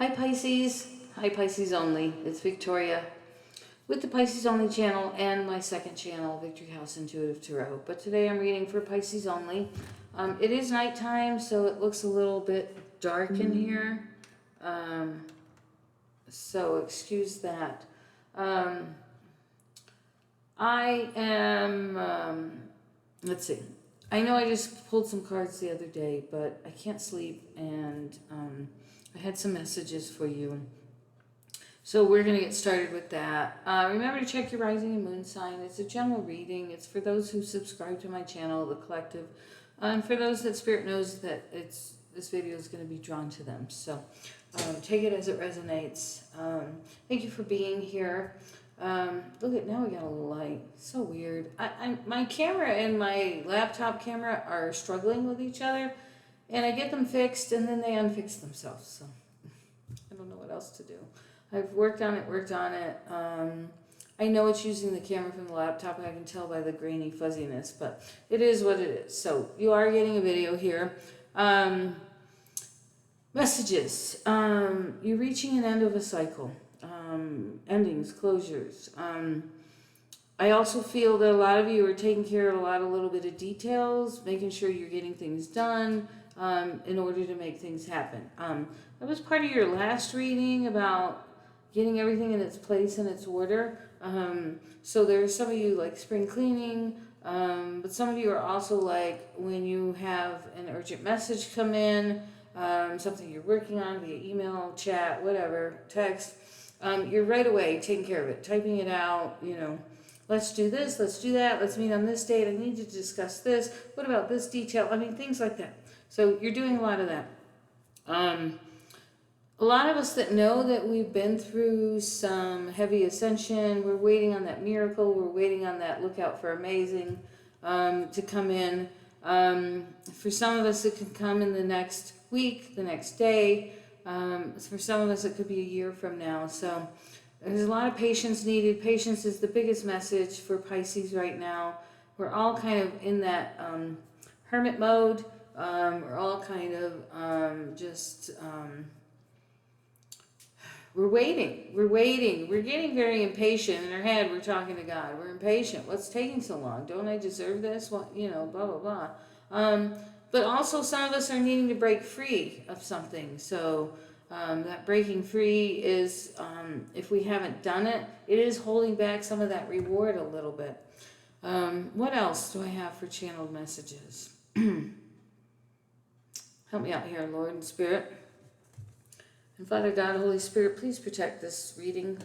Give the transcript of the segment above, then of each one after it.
Hi Pisces, hi Pisces Only. It's Victoria with the Pisces Only channel and my second channel, Victory House Intuitive Tarot. But today I'm reading for Pisces Only. It is nighttime, so it looks a little bit dark in here. So excuse that. I am, let's see. I know I just pulled some cards the other day, but I can't sleep, and I had some messages for you. So we're going to get started with that. Remember to check your rising and moon sign. It's a general reading. It's for those who subscribe to my channel, The Collective. And for those that Spirit knows that this video is going to be drawn to them. So take it as it resonates. Thank you for being here. Look at, now we got a little light. So weird. My camera and my laptop camera are struggling with each other. And I get them fixed, and then they unfix themselves. So I don't know what else to do. I've worked on it. I know it's using the camera from the laptop, and I can tell by the grainy fuzziness, but it is what it is. So you are getting a video here. Messages. You're reaching an end of a cycle. Endings, closures. I also feel that a lot of you are taking care of a little bit of details, making sure you're getting things done. In order to make things happen. That was part of your last reading about getting everything in its place and its order. So there's some of you like spring cleaning, but some of you are also like when you have an urgent message come in, something you're working on via email, chat, whatever, text, you're right away taking care of it, typing it out, let's do this, let's do that, let's meet on this date, I need to discuss this, what about this detail, things like that. So you're doing a lot of that. A lot of us that know that we've been through some heavy ascension, we're waiting on that miracle, we're waiting on that lookout for amazing to come in. For some of us, it can come in the next week, the next day. For some of us, it could be a year from now. So there's a lot of patience needed. Patience is the biggest message for Pisces right now. We're all kind of in that hermit mode. We're all kind of we're waiting. We're getting very impatient. In our head, we're talking to God. We're impatient. What's taking so long? Don't I deserve this? What, blah, blah, blah. But also some of us are needing to break free of something. So that breaking free is, if we haven't done it, it is holding back some of that reward a little bit. What else do I have for channeled messages? Help me out here, Lord and Spirit. And Father God, Holy Spirit, please protect this reading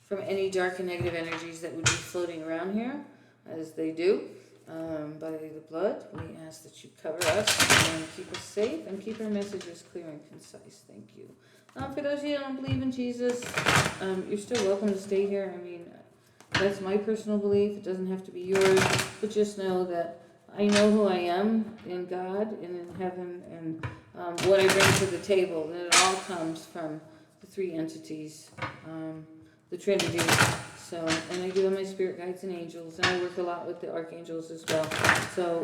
from any dark and negative energies that would be floating around here, as they do. By the blood, we ask that you cover us and keep us safe and keep our messages clear and concise. Thank you. For those of you that don't believe in Jesus, you're still welcome to stay here. That's my personal belief. It doesn't have to be yours, but just know that I know who I am in God and in heaven, and what I bring to the table. And it all comes from the three entities, the Trinity. So, and I do have my spirit guides and angels, and I work a lot with the archangels as well. So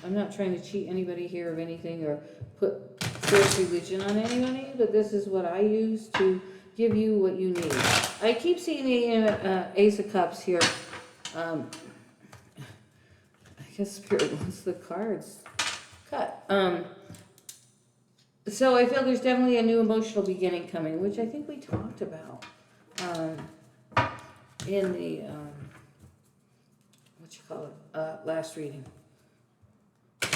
I'm not trying to cheat anybody here of anything or put force religion on anybody, but this is what I use to give you what you need. I keep seeing the Ace of Cups here. I guess Spirit wants the cards cut. So I feel there's definitely a new emotional beginning coming, which I think we talked about in the last reading,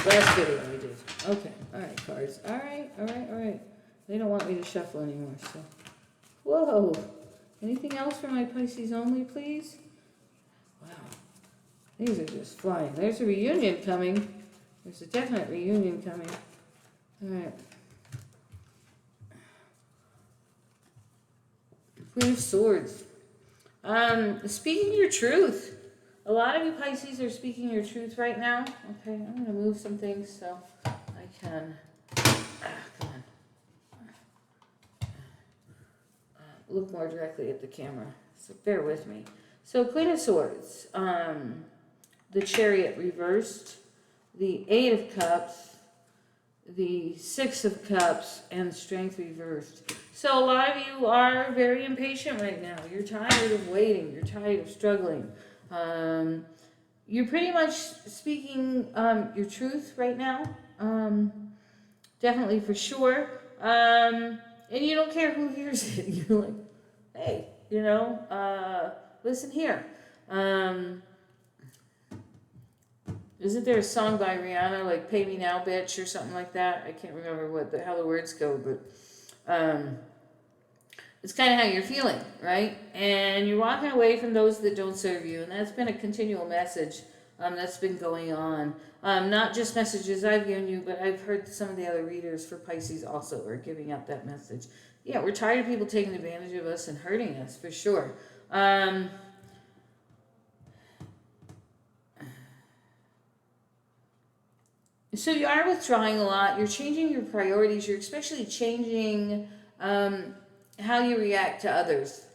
last video we did. Okay, all right, cards. All right. They don't want me to shuffle anymore. So, whoa. Anything else for my Pisces Only, please? Wow. These are just flying. There's a reunion coming. There's a definite reunion coming. All right. Queen of Swords. Speaking your truth. A lot of you Pisces are speaking your truth right now. Okay, I'm going to move some things so I can come on. Look more directly at the camera. So bear with me. So Queen of Swords. The Chariot reversed. The Eight of Cups. the Six of Cups and Strength reversed. So a lot of you are very impatient right now. You're tired of waiting. You're tired of struggling. You're pretty much speaking your truth right now. Definitely, for sure. And you don't care who hears it. You're like, hey, listen here. Isn't there a song by Rihanna, like "Pay Me Now, Bitch" or something like that? I can't remember how the words go, but it's kind of how you're feeling, right? And you're walking away from those that don't serve you, and that's been a continual message that's been going on. Not just messages I've given you, but I've heard some of the other readers for Pisces also are giving out that message. Yeah, we're tired of people taking advantage of us and hurting us, for sure. So you are withdrawing a lot. You're changing your priorities. You're especially changing how you react to others.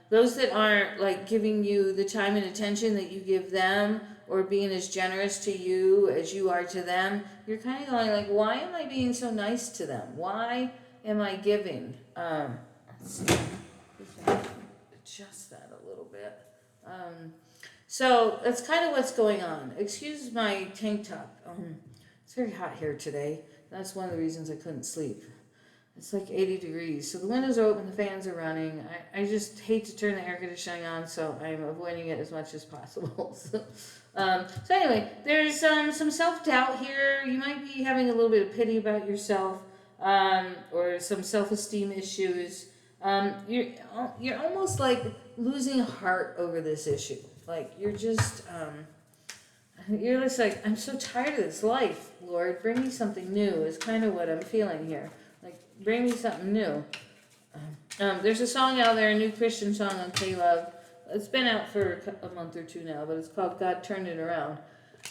Those that aren't like giving you the time and attention that you give them, or being as generous to you as you are to them, you're kind of going like, why am I being so nice to them? Why am I giving? Let's see. Adjust that a little bit. So that's kind of what's going on. Excuse my tank top. It's very hot here today. That's one of the reasons I couldn't sleep. It's like 80 degrees. So the windows are open, the fans are running. I just hate to turn the air conditioning on, so I'm avoiding it as much as possible. So anyway, there's some self-doubt here. You might be having a little bit of pity about yourself, or some self-esteem issues. You're almost like losing heart over this issue. Like you're just like, I'm so tired of this life, Lord. Bring me something new is kind of what I'm feeling here. Like, bring me something new. There's a song out there, a new Christian song on K-Love. It's been out for a month or two now, but it's called God Turned It Around.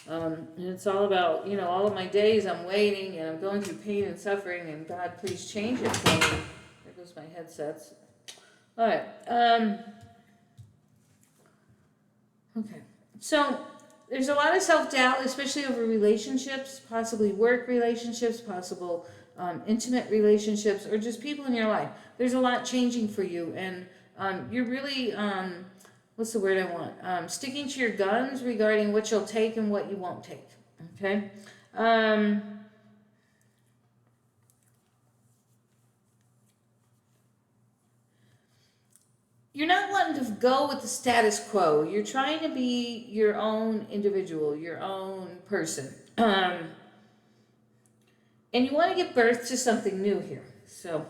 And it's all about, all of my days I'm waiting and I'm going through pain and suffering, and God, please change it for me. There goes my headsets. All right. Okay. So there's a lot of self-doubt, especially over relationships, possibly work relationships, possible intimate relationships, or just people in your life. There's a lot changing for you, and you're really, what's the word I want? Sticking to your guns regarding what you'll take and what you won't take, okay? You're not wanting to go with the status quo. You're trying to be your own individual, your own person. And you want to give birth to something new here. So,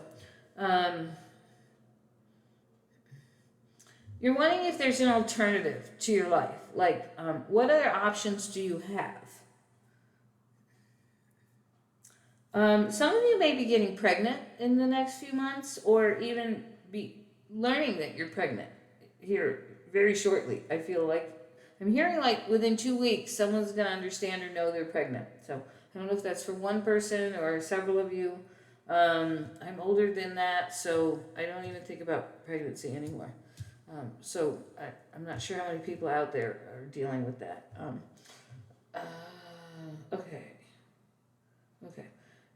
you're wondering if there's an alternative to your life. Like, what other options do you have? Some of you may be getting pregnant in the next few months, or even be learning that you're pregnant here very shortly. I feel like I'm hearing like within 2 weeks someone's going to understand or know they're pregnant. So I don't know if that's for one person or several of you. I'm older than that, so I don't even think about pregnancy anymore. So I'm not sure how many people out there are dealing with that. Okay.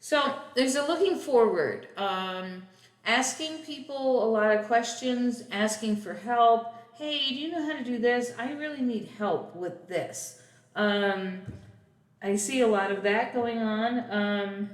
So there's a looking forward. Asking people a lot of questions, asking for help. Hey, do you know how to do this? I really need help with this. I see a lot of that going on.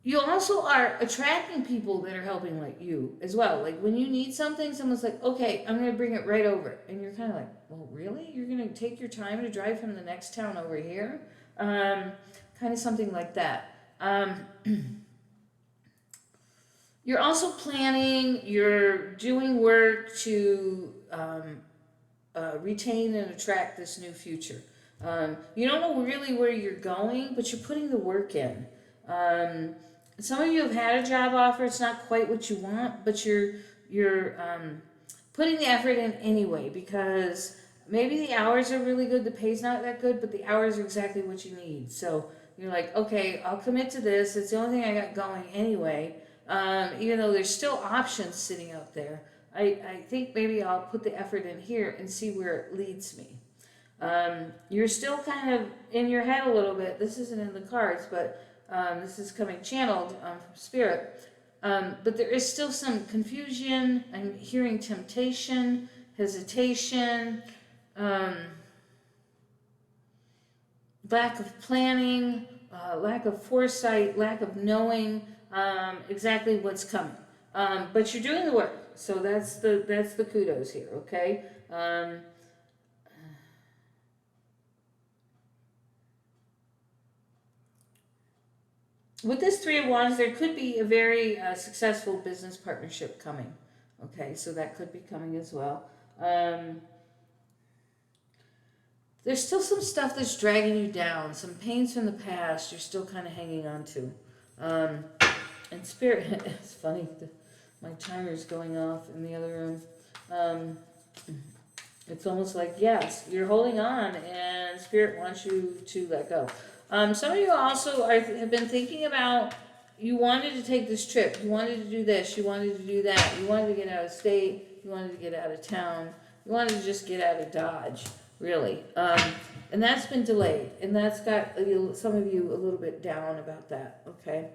You also are attracting people that are helping like you as well. Like when you need something, someone's like, okay, I'm going to bring it right over. And you're kind of like, well, really? You're going to take your time to drive from the next town over here? Kind of something like that. You're also planning, you're doing work to retain and attract this new future. You don't know really where you're going, but you're putting the work in. Some of you have had a job offer, it's not quite what you want, but you're putting the effort in anyway, because maybe the hours are really good, the pay's not that good, but the hours are exactly what you need. So you're like, okay, I'll commit to this. It's the only thing I got going anyway. Even though there's still options sitting out there, I think maybe I'll put the effort in here and see where it leads me. You're still kind of in your head a little bit. This isn't in the cards, but this is coming channeled from Spirit. But there is still some confusion. I'm hearing temptation, hesitation, lack of planning, lack of foresight, lack of knowing exactly what's coming. But you're doing the work, so that's the kudos here. Okay. With this Three of Wands, there could be a very successful business partnership coming. Okay, so that could be coming as well. There's still some stuff that's dragging you down, some pains from the past you're still kind of hanging on to. And Spirit, it's funny, my timer's going off in the other room. It's almost like, yes, you're holding on and Spirit wants you to let go. Some of you also have been thinking about, you wanted to take this trip, you wanted to do this, you wanted to do that, you wanted to get out of state, you wanted to get out of town, you wanted to just get out of Dodge, really. And that's been delayed, and that's got some of you a little bit down about that, okay?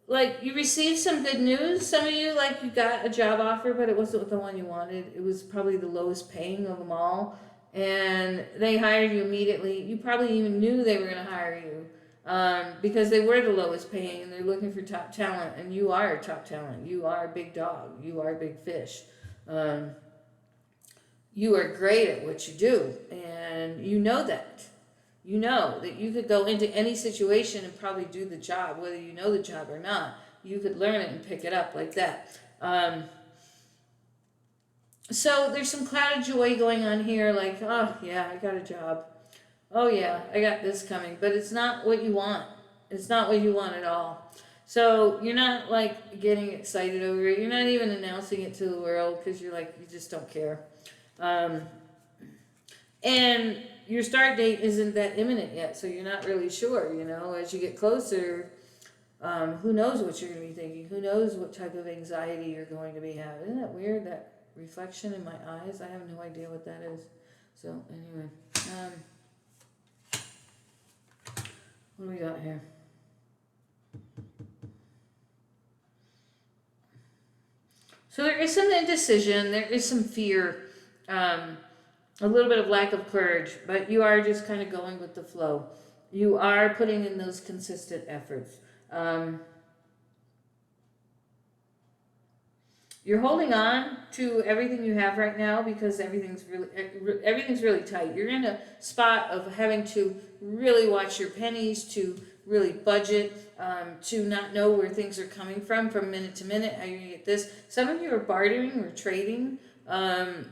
Like, you received some good news. Some of you, like, you got a job offer, but it wasn't the one you wanted. It was probably the lowest paying of them all. And they hired you immediately. You probably even knew they were going to hire you because they were the lowest paying and they're looking for top talent. And you are top talent. You are a big dog. You are a big fish. You are great at what you do. And you know that. You know that you could go into any situation and probably do the job, whether you know the job or not. You could learn it and pick it up like that. So there's some cloud of joy going on here, like, oh yeah, I got a job. Oh yeah, I got this coming. But it's not what you want. It's not what you want at all. So you're not like getting excited over it. You're not even announcing it to the world because you're like, you just don't care. And your start date isn't that imminent yet, so you're not really sure, you know. As you get closer, who knows what you're going to be thinking? Who knows what type of anxiety you're going to be having? Isn't that weird, that reflection in my eyes? I have no idea what that is. So, anyway. What do we got here? So there is some indecision. There is some fear. A little bit of lack of courage, but you are just kind of going with the flow. You are putting in those consistent efforts. You're holding on to everything you have right now because everything's really tight. You're in a spot of having to really watch your pennies, to really budget, to not know where things are coming from minute to minute, how you're going to get this. Some of you are bartering or trading.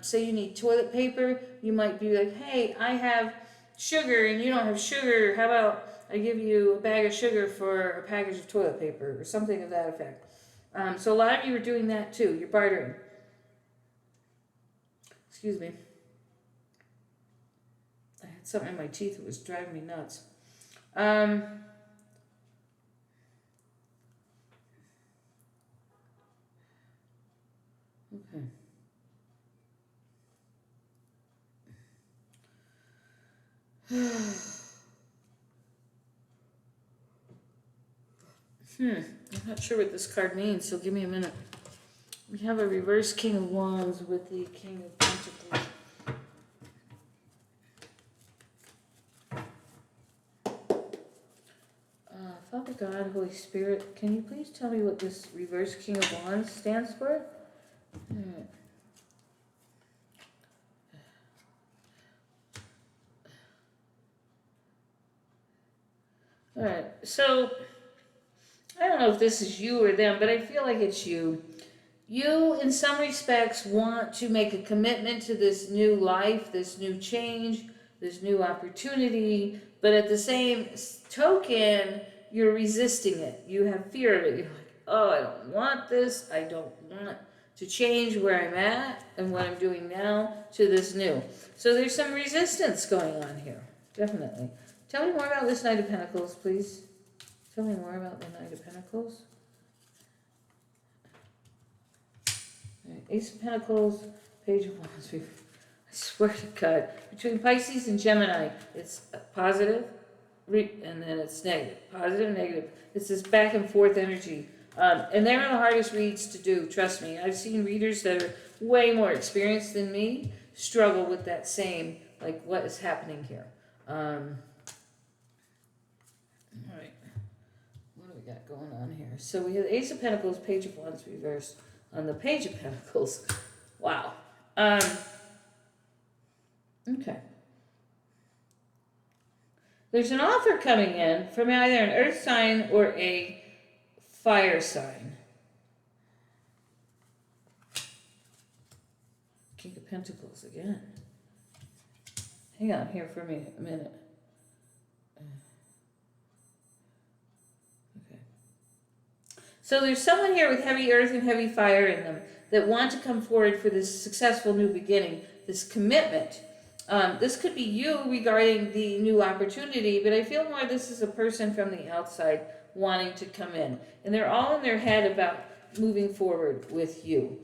Say you need toilet paper, you might be like, hey, I have sugar and you don't have sugar. How about I give you a bag of sugar for a package of toilet paper or something of that effect. So a lot of you are doing that too. You're bartering. Excuse me. I had something in my teeth that was driving me nuts. Okay. I'm not sure what this card means, so give me a minute. We have a reverse King of Wands with the King of Pentacles. Father God, Holy Spirit, can you please tell me what this reverse King of Wands stands for? Alright. Alright, so I don't know if this is you or them, but I feel like it's you. You, in some respects, want to make a commitment to this new life, this new change, this new opportunity, but at the same token, you're resisting it. You have fear of it. You're like, oh, I don't want this. I don't want to change where I'm at and what I'm doing now to this new. So there's some resistance going on here, definitely. Tell me more about this Knight of Pentacles, please. Tell me more about the Knight of Pentacles. Right. Ace of Pentacles, Page of Wands. I swear to God, between Pisces and Gemini, it's positive, and then it's negative. Positive, negative. It's this back and forth energy. And they're the hardest reads to do, trust me. I've seen readers that are way more experienced than me struggle with that same, like, what is happening here? All right. What do we got going on here? So we have Ace of Pentacles, Page of Wands reversed on the Page of Pentacles. Wow. Okay. There's an offer coming in from either an earth sign or a fire sign. King of Pentacles again. Hang on here for a minute. Okay. So there's someone here with heavy earth and heavy fire in them that want to come forward for this successful new beginning, this commitment. This could be you regarding the new opportunity, but I feel more this is a person from the outside wanting to come in. And they're all in their head about moving forward with you.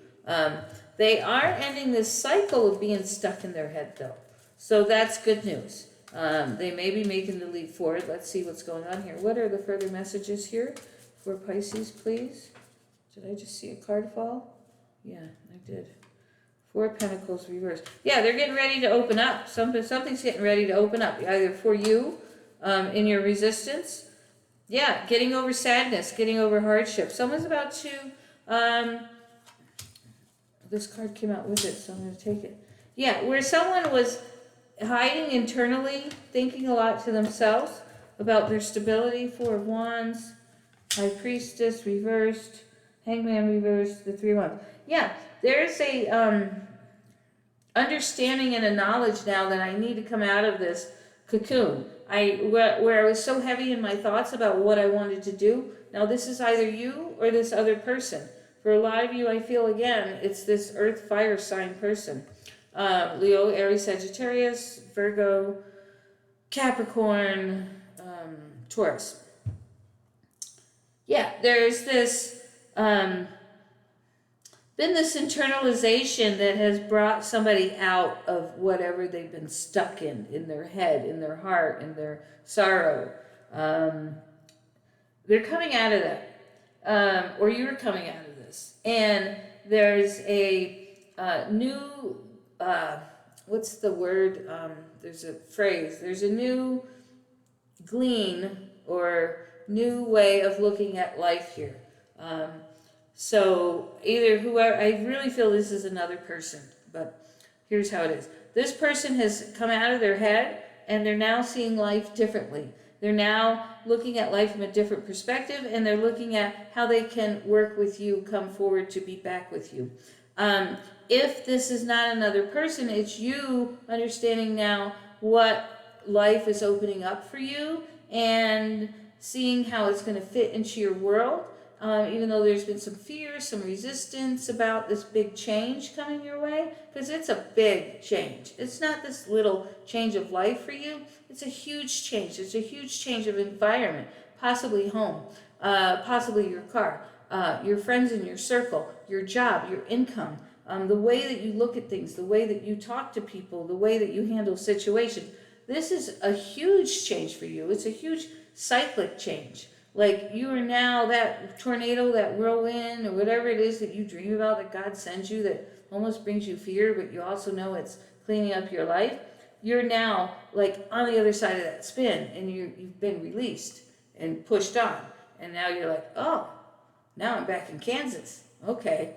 They are ending this cycle of being stuck in their head, though. So that's good news. They may be making the leap forward. Let's see what's going on here. What are the further messages here for Pisces, please? Did I just see a card fall? Yeah, I did. Four of Pentacles reversed. Yeah, they're getting ready to open up. Something's getting ready to open up, either for you in your resistance. Yeah, getting over sadness, getting over hardship. Someone's about to... this card came out with it, so I'm going to take it. Yeah, where someone was hiding internally, thinking a lot to themselves about their stability. Four of Wands, High Priestess reversed, Hangman reversed, the Three of Wands. Yeah, there's a understanding and a knowledge now that I need to come out of this cocoon. Where I was so heavy in my thoughts about what I wanted to do. Now this is either you or this other person. For a lot of you, I feel again, it's this earth fire sign person. Leo, Aries, Sagittarius, Virgo, Capricorn, Taurus. Yeah, there's this, been this internalization that has brought somebody out of whatever they've been stuck in their head, in their heart, in their sorrow. They're coming out of that, or you're coming out of this. And there's a new, what's the word? There's a phrase. There's a new glean or new way of looking at life here. So either whoever, I really feel this is another person, but here's how it is. This person has come out of their head and they're now seeing life differently. They're now looking at life from a different perspective, and they're looking at how they can work with you, come forward to be back with you. If this is not another person, it's you understanding now what life is opening up for you and seeing how it's going to fit into your world. Even though there's been some fear, some resistance about this big change coming your way, because it's a big change. It's not this little change of life for you. It's a huge change. It's a huge change of environment, possibly home, possibly your car, your friends in your circle, your job, your income, the way that you look at things, the way that you talk to people, the way that you handle situations. This is a huge change for you. It's a huge cyclic change. Like you are now that tornado, that whirlwind, or whatever it is that you dream about that God sends you that almost brings you fear, but you also know it's cleaning up your life. You're now like on the other side of that spin, and you've been released and pushed on. And now you're like, oh, now I'm back in Kansas. Okay.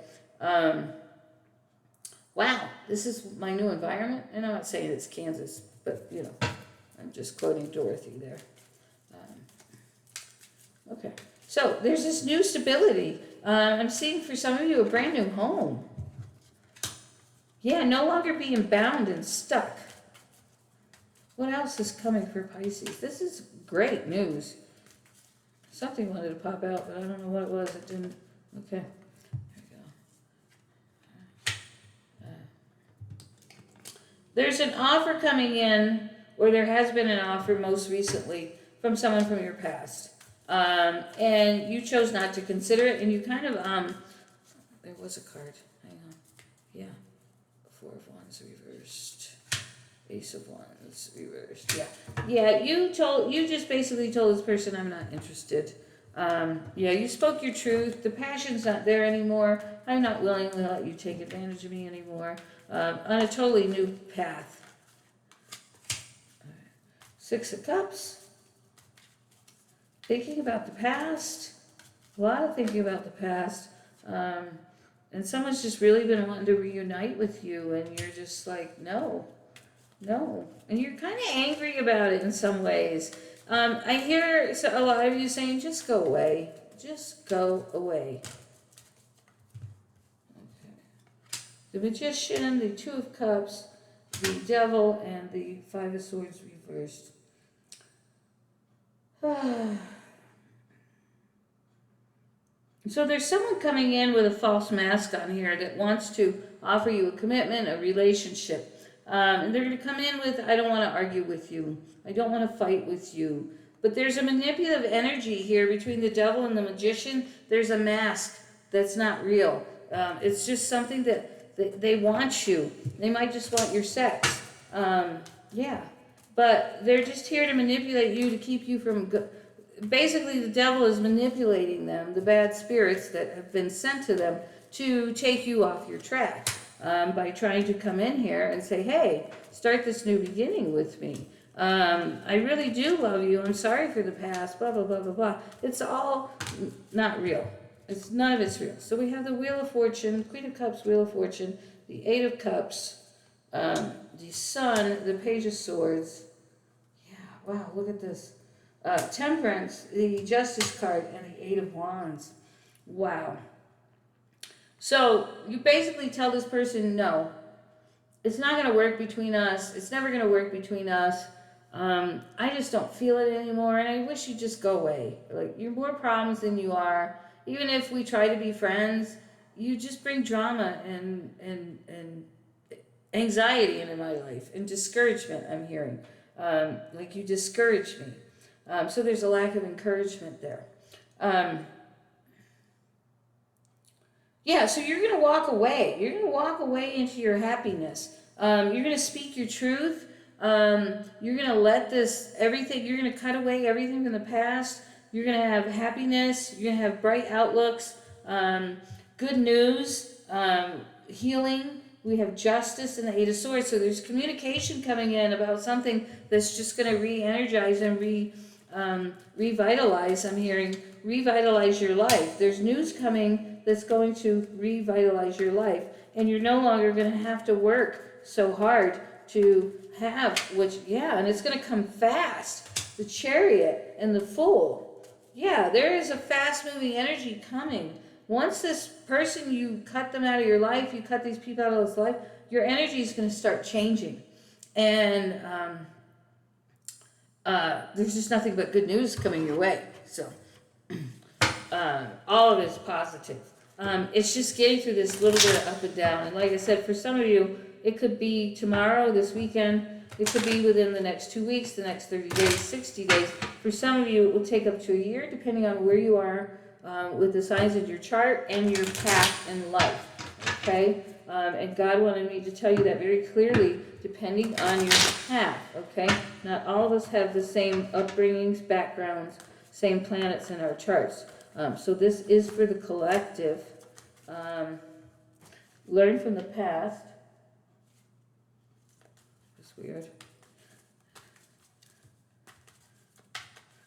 Wow, this is my new environment. And I'm not saying it's Kansas, but you know, I'm just quoting Dorothy there. Okay, so there's this new stability. I'm seeing for some of you a brand new home. Yeah, no longer being bound and stuck. What else is coming for Pisces? This is great news. Something wanted to pop out, but I don't know what it was. It didn't. Okay, there we go. There's an offer coming in, or there has been an offer most recently from someone from your past. And you chose not to consider it, and you kind of, there was a card, hang on. Yeah. Four of Wands reversed. Ace of Wands reversed. Yeah. Yeah, you just basically told this person, I'm not interested. Yeah, you spoke your truth. The passion's not there anymore. I'm not willing to let you take advantage of me anymore. On a totally new path. Six of Cups. Thinking about the past. A lot of thinking about the past. And someone's just really been wanting to reunite with you, and you're just like, no. And you're kind of angry about it in some ways. I hear a lot of you saying, just go away. Just go away. Okay. The Magician, the Two of Cups, the Devil, and the Five of Swords reversed. So there's someone coming in with a false mask on here that wants to offer you a commitment, a relationship. And they're going to come in with, I don't want to argue with you. I don't want to fight with you. But there's a manipulative energy here between the Devil and the Magician. There's a mask that's not real. It's just something that they want you. They might just want your sex. Yeah. But they're just here to manipulate you, to keep you from... Basically, the devil is manipulating them, the bad spirits that have been sent to them, to take you off your track by trying to come in here and say, hey, start this new beginning with me. I really do love you. I'm sorry for the past, blah, blah, blah, blah, blah. It's all not real. None of it's real. So we have the Wheel of Fortune, Queen of Cups, Wheel of Fortune, the Eight of Cups, the Sun, the Page of Swords. Yeah, wow, look at this. Temperance, the Justice card, and the Eight of Wands. Wow. So you basically tell this person, no, it's not going to work between us. It's never going to work between us. I just don't feel it anymore, and I wish you'd just go away. Like, you're more problems than you are. Even if we try to be friends, you just bring drama and anxiety into my life, and discouragement, I'm hearing. Like, you discourage me. So there's a lack of encouragement there. Yeah, so you're going to walk away. You're going to walk away into your happiness. You're going to speak your truth. You're going to let everything, you're going to cut away everything from the past. You're going to have happiness. You're going to have bright outlooks, good news, healing. We have Justice and the Eight of Swords. So there's communication coming in about something that's just going to re-energize and revitalize. I'm hearing revitalize your life. There's news coming that's going to revitalize your life. And you're no longer going to have to work so hard to have, and it's going to come fast. The Chariot and the Fool. Yeah, there is a fast-moving energy coming. Once this person, you cut them out of your life, you cut these people out of this life, your energy is going to start changing. And there's just nothing but good news coming your way. So all of it is positive. It's just getting through this little bit of up and down. And like I said, for some of you, it could be tomorrow, this weekend. It could be within the next 2 weeks, the next 30 days, 60 days. For some of you, it will take up to a year, depending on where you are with the signs of your chart and your path in life. Okay? And God wanted me to tell you that very clearly, depending on your path. Okay? Not all of us have the same upbringings, backgrounds, same planets in our charts. So this is for the collective. Learn from the past. It's weird.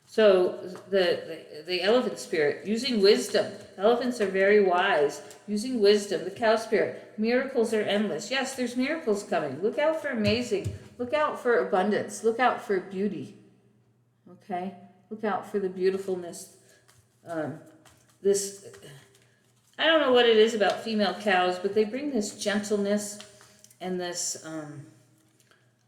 So the elephant spirit, using wisdom. Elephants are very wise. Using wisdom. The cow spirit, miracles are endless. Yes, there's miracles coming. Look out for amazing. Look out for abundance. Look out for beauty. Okay? Look out for the beautifulness. I don't know what it is about female cows, but they bring this gentleness and this,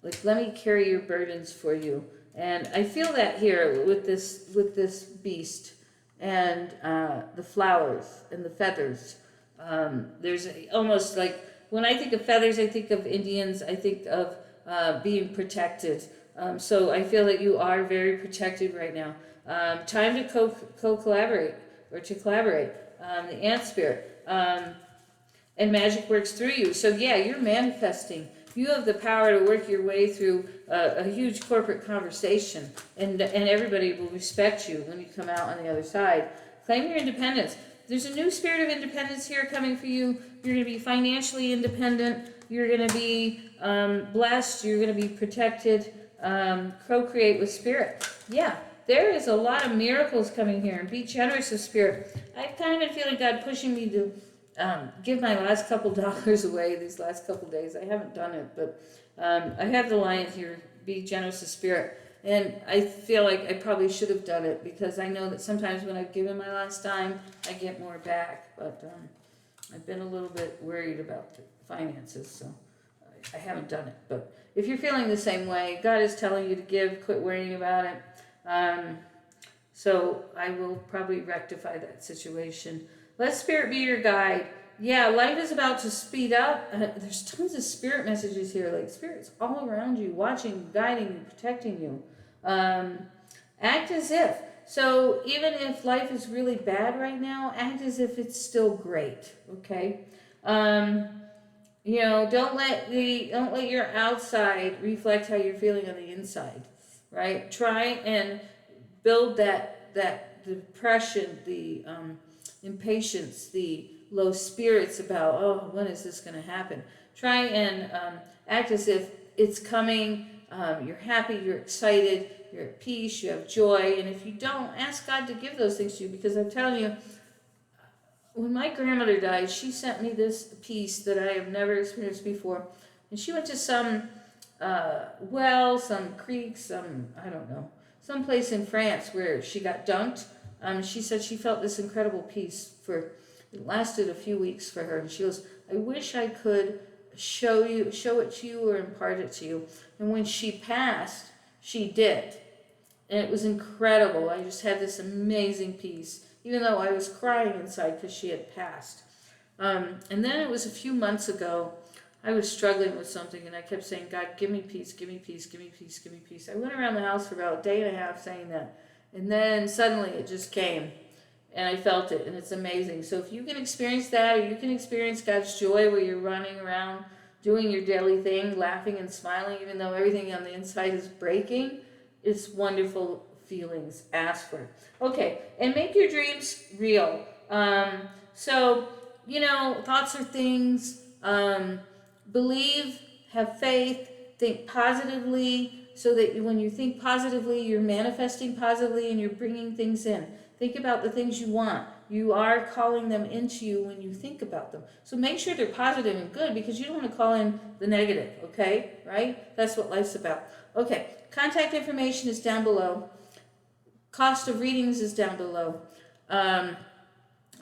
like, let me carry your burdens for you. And I feel that here with this beast and the flowers and the feathers. There's almost like, when I think of feathers, I think of Indians, I think of being protected. So I feel that you are very protected right now. Time to co-collaborate or to collaborate. The ant spirit. and magic works through you. So yeah, you're manifesting. You have the power to work your way through a huge corporate conversation, and everybody will respect you when you come out on the other side. Claim your independence. There's a new spirit of independence here coming for you. You're going to be financially independent. You're going to be blessed. You're going to be protected. Procreate with spirit. Yeah, there is a lot of miracles coming here. And be generous with spirit. I've kind of been feeling God pushing me to give my last couple dollars away these last couple days. I haven't done it, but I have the line here, be generous of spirit. And I feel like I probably should have done it, because I know that sometimes when I've given my last dime, I get more back. But I've been a little bit worried about the finances, so I haven't done it. But if you're feeling the same way, God is telling you to give, quit worrying about it. So I will probably rectify that situation. Let spirit be your guide. Yeah, life is about to speed up. There's tons of spirit messages here, like spirits all around you, watching you, guiding you, protecting you. Act as if. So even if life is really bad right now, act as if it's still great. Okay. You know, don't let your outside reflect how you're feeling on the inside. Right. Try and build that depression, the impatience, the low spirits about, oh, when is this going to happen? Try and act as if it's coming. You're happy, you're excited, you're at peace, you have joy. And if you don't, ask God to give those things to you, because I'm telling you, when my grandmother died, she sent me this peace that I have never experienced before. And she went to some well, some creek, I don't know, some place in France where she got dunked. She said she felt this incredible peace it lasted a few weeks for her. And she goes, I wish I could show it to you or impart it to you. And when she passed, she did. And it was incredible. I just had this amazing peace, even though I was crying inside because she had passed. And then it was a few months ago, I was struggling with something, and I kept saying, God, give me peace, give me peace, give me peace, give me peace. I went around the house for about a day and a half saying that. And then suddenly it just came, and I felt it, and it's amazing. So if you can experience that, or you can experience God's joy where you're running around doing your daily thing, laughing and smiling, even though everything on the inside is breaking, it's wonderful feelings. Ask for it. Okay, and make your dreams real. So, you know, thoughts are things. Believe, have faith, think positively, so that when you think positively, you're manifesting positively and you're bringing things in. Think about the things you want. You are calling them into you when you think about them. So make sure they're positive and good, because you don't want to call in the negative, okay? Right? That's what life's about. Okay, contact information is down below. Cost of readings is down below.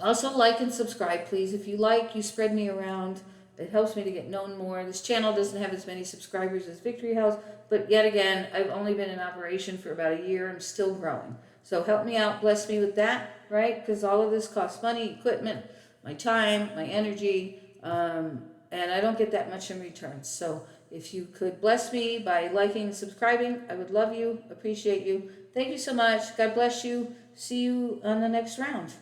Also, like and subscribe, please. If you like, you spread me around. It helps me to get known more. This channel doesn't have as many subscribers as Victory House, but yet again, I've only been in operation for about a year. I'm still growing. So help me out, bless me with that, right? Because all of this costs money, equipment, my time, my energy, and I don't get that much in return. So if you could bless me by liking and subscribing, I would love you, appreciate you. Thank you so much. God bless you. See you on the next round.